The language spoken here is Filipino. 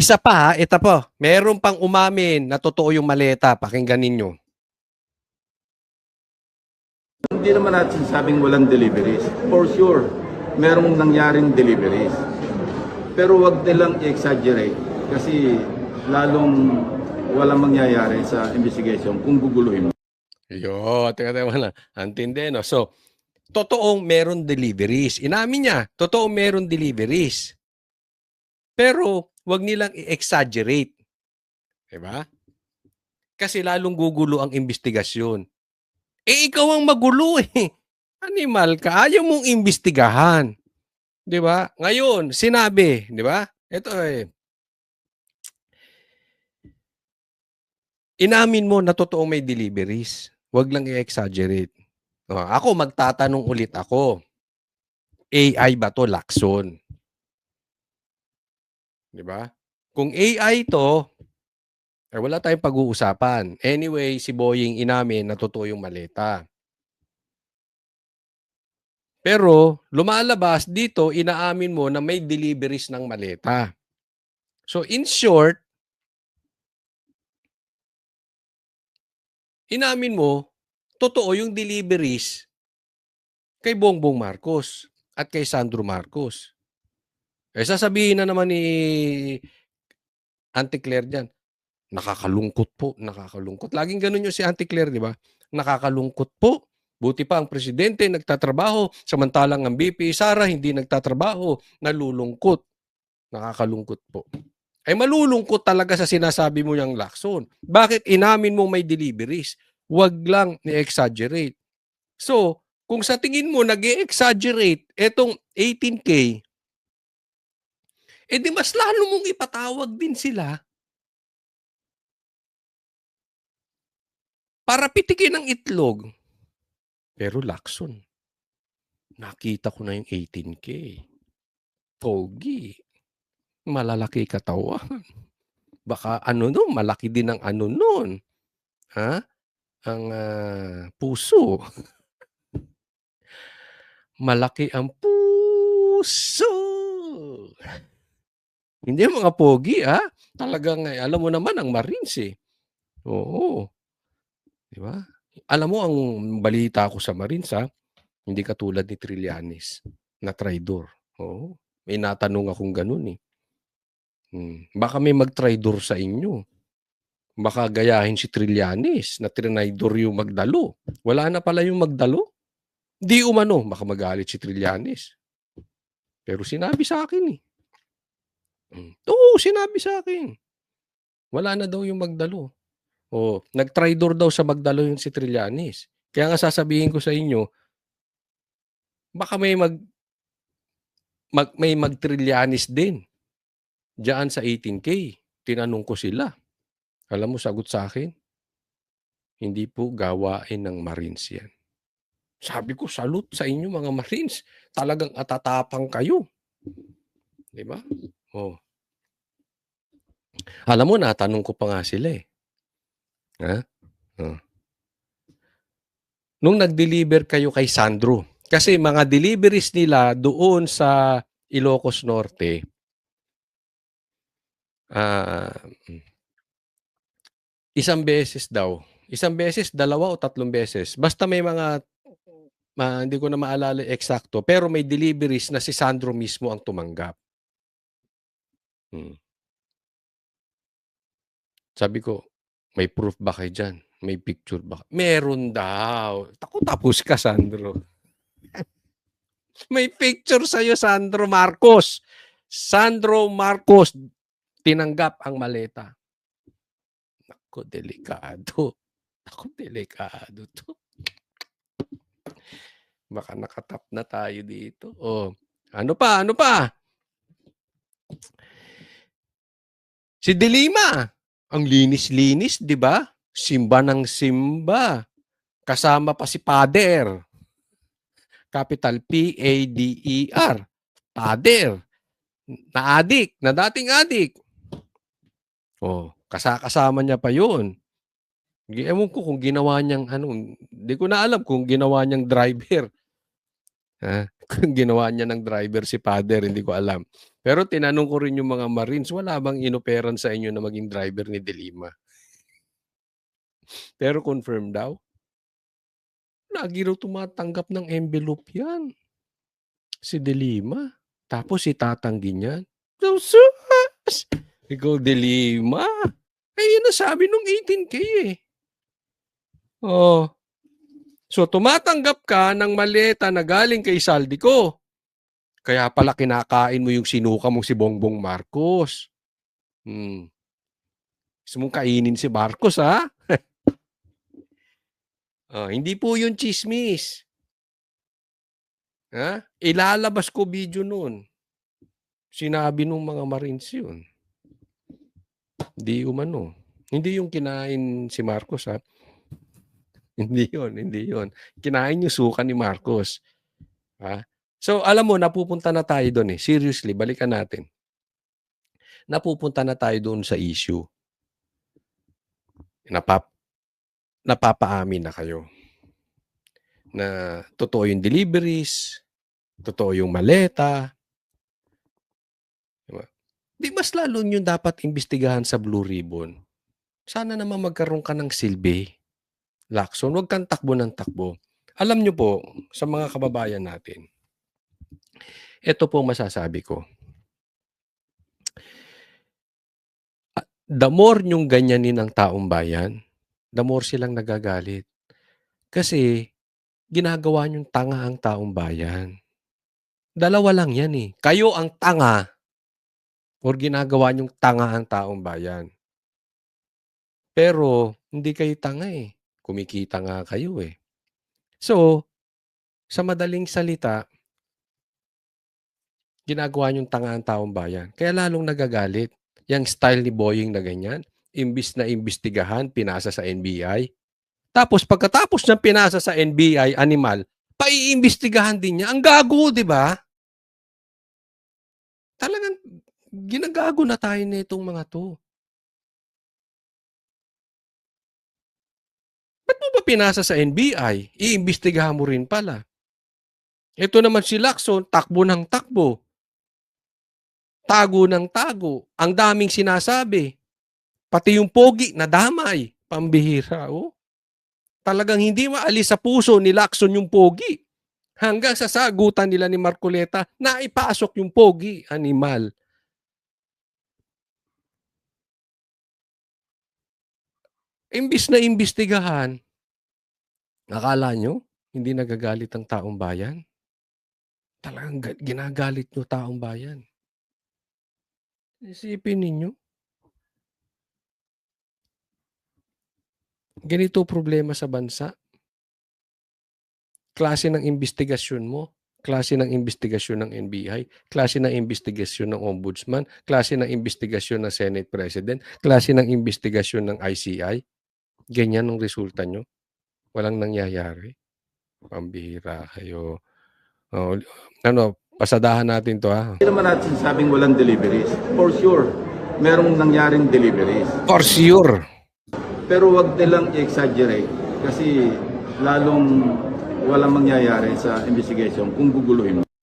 Isa pa ha, ito po. Meron pang umamin na totoo yung maleta. Pakinggan ninyo. Hindi naman natin sabing walang deliveries. For sure, merong nangyaring deliveries. Pero wag nilang i-exaggerate kasi lalong walang mangyayari sa investigation kung guguluhin mo. Teka na. Antindi, no? So, totoong meron deliveries. Inamin niya, totoong meron deliveries. Pero, wag nilang i-exaggerate. Diba? Kasi lalong gugulo ang investigasyon. Ikaw ang magulo eh. Animal ka, ayaw mong imbestigahan. 'Di ba? Ngayon, sinabi, 'di ba? Ito inamin mo na totoong may deliveries. Huwag lang i-exaggerate. Ako magtatanong ulit ako. AI ba to, Lacson? 'Di ba? Kung AI to, wala tayong pag-uusapan. Anyway, si Boying inamin na totoo yung maleta. Pero lumalabas dito, inaamin mo na may deliveries ng maleta. So in short, inamin mo, totoo yung deliveries kay Bongbong Marcos at kay Sandro Marcos. Sasabihin na naman ni Auntie Claire dyan, nakakalungkot po, nakakalungkot. Laging ganun yung si Auntie Claire, di ba? Nakakalungkot po. Buti pa ang presidente nagtatrabaho, samantalang ang BP Sara hindi nagtatrabaho, nalulungkot. Nakakalungkot po. Ay malulungkot talaga sa sinasabi mo yung Lacson. Bakit inamin mo may deliveries? Huwag lang ni-exaggerate. So, kung sa tingin mo nag-exaggerate etong 18K, di mas lalo mong ipatawag din sila para pitikin ang itlog. Pero Lacson, nakita ko na yung 18K. Pogi. Malalaki katawan. Baka malaki din ang nun. Ha? Ang puso. Malaki ang puso. Hindi mga pogi, Talagang, alam mo naman ang Marines, eh. Oo. Di ba? Alam mo, ang balita ko sa Marines, hindi katulad ni Trillanes na traidor. Oo. May natanong akong ganun, eh. Baka may mag-traidor sa inyo. Baka gayahin si Trillanes na trinaidor yung Magdalo. Wala na pala yung Magdalo. Di umano, baka magalit si Trillanes. Pero sinabi sa akin, eh. Oo, sinabi sa akin. Wala na daw yung Magdalo. Nag-traidor daw sa Magdalo yung si Trillanes. Kaya nga sasabihin ko sa inyo, baka may mag-Trillanes din. Diyan sa 18K. Tinanong ko sila. Alam mo, sagot sa akin, hindi po gawain ng Marines yan. Sabi ko, salute sa inyo mga Marines. Talagang atatapang kayo. Di ba? Alam mo, natanong ko pa nga sila, eh. Nung nag-deliver kayo kay Sandro, kasi mga deliveries nila doon sa Ilocos Norte, isang beses, dalawa o tatlong beses. Basta may mga, hindi ko na maalala eksakto, pero may deliveries na si Sandro mismo ang tumanggap. Sabi ko, may proof ba kayo dyan? May picture ba? Meron daw. Tapos ka, Sandro. May picture sa'yo, Sandro Marcos. Sandro Marcos, tinanggap ang maleta. Naku, delikado. Delikado to. Baka nakatap na tayo dito. Ano pa? Si Dilima, ang linis-linis, di ba? Simba ng simba. Kasama pa si Pader. Capital P-A-D-E-R. Pader. Na dating adik. Kasama niya pa yun. Ewan ko kung ginawa niyang hindi ko na alam kung ginawa niyang driver. Kung ginawa niya ng driver si Pader, hindi ko alam. Pero tinanong ko rin yung mga Marines, wala bang inoperan sa inyo na maging driver ni De Lima? Pero confirm daw. Lagi raw tumatanggap ng envelope yan, si De Lima. Tapos itatanggi niyan. Sus! Ikaw, De Lima. Eh, yun nasabi nung 18K eh. Oh. So, tumatanggap ka ng maleta na galing kay Saldico. Kaya pala kinakain mo yung sinuka mong si Bongbong Marcos. Gusto mong kainin si Marcos, ha? Hindi po yun chismis. Ha? Ilalabas ko video nun. Sinabi nung mga Marines yun. Di umano. Hindi yung kinain si Marcos, ha? Hindi yun. Kinain yung suka ni Marcos. Ha? So, alam mo, napupunta na tayo doon eh. Seriously, balikan natin. Napupunta na tayo doon sa issue. Napapaamin na kayo na totoo yung deliveries, totoo yung maleta. Diba? Di mas lalo yung dapat imbestigahan sa Blue Ribbon. Sana naman magkaroon ka ng silbi. Lacson, huwag kang takbo ng takbo. Alam nyo po, sa mga kababayan natin, ito po masasabi ko. The more nyong ganyanin ang taong bayan, the more silang nagagalit. Kasi, ginagawa nyong tanga ang taong bayan. Dalawa lang yan eh. Kayo ang tanga or ginagawa nyong tanga ang taong bayan. Pero, hindi kayo tanga eh. Kumikita nga kayo eh. So, sa madaling salita, ginagawa nyong tanga ang taong bayan. Kaya lalong nagagalit. Yang style ni Boying na ganyan, imbis na imbestigahan, pinasa sa NBI. Tapos pagkatapos ng pinasa sa NBI, animal, paiimbestigahan din niya. Ang gago, di ba? Talagang ginagago na tayo na itong mga to. Ba't mo ba pinasa sa NBI? Iimbestigahan mo rin pala. Ito naman si Lacson, takbo ng takbo. Tago ng tago. Ang daming sinasabi. Pati yung pogi, nadamay. Pambihira, oh. Talagang hindi maalis sa puso ni Lacson yung pogi. Hanggang sa sagutan nila ni Marcoleta na ipasok yung pogi, animal. Imbis na imbestigahan, akala nyo, hindi nagagalit ang taong bayan? Talagang ginagalit nyo taong bayan. Isipin ninyo. Ganito problema sa bansa. Klase ng investigasyon mo, klase ng investigasyon ng NBI, klase ng investigasyon ng Ombudsman, klase ng investigasyon ng Senate President, klase ng investigasyon ng ICI. Ganyan ang resulta nyo. Walang nangyayari. Pambihira kayo. Pasadahan natin to ha. Hindi naman natin sabing walang deliveries. For sure, merong nangyaring deliveries. For sure. Pero wag nilang i-exaggerate kasi lalong walang mangyayari sa investigation kung guguluhin mo.